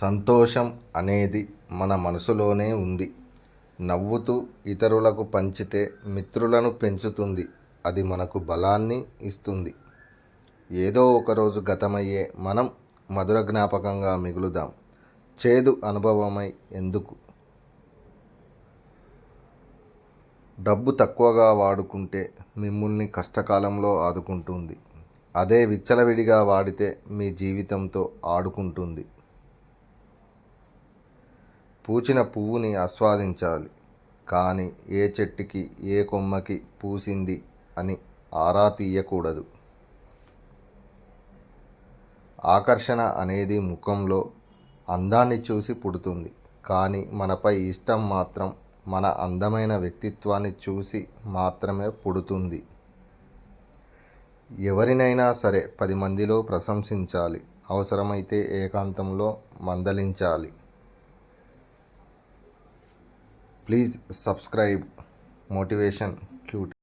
సంతోషం అనేది మన మనసులోనే ఉంది. నవ్వుతూ ఇతరులకు పంచితే మిత్రులను పెంచుతుంది. అది మనకు బలాన్ని ఇస్తుంది. ఏదో ఒకరోజు గతమయ్యే మనం మధుర జ్ఞాపకంగా మిగులుదాం. చేదు అనుభవమై ఎందుకు? డబ్బు తక్కువగా వాడుకుంటే మిమ్మల్ని కష్టకాలంలో ఆదుకుంటుంది. అదే విచ్చలవిడిగా వాడితే మీ జీవితంతో ఆడుకుంటుంది. పూచిన పువ్వుని ఆస్వాదించాలి, కానీ ఏ చెట్టుకి ఏ కొమ్మకి పూసింది అని ఆరా తీయకూడదు. ఆకర్షణ అనేది ముఖంలో అందాన్ని చూసి పుడుతుంది, కానీ మనపై ఇష్టం మాత్రం మన అందమైన వ్యక్తిత్వాన్ని చూసి మాత్రమే పుడుతుంది. ఎవరినైనా సరే 10 మందిలో ప్రశంసించాలి, అవసరమైతే ఏకాంతంలో మందలించాలి. Please subscribe Motivation Cute.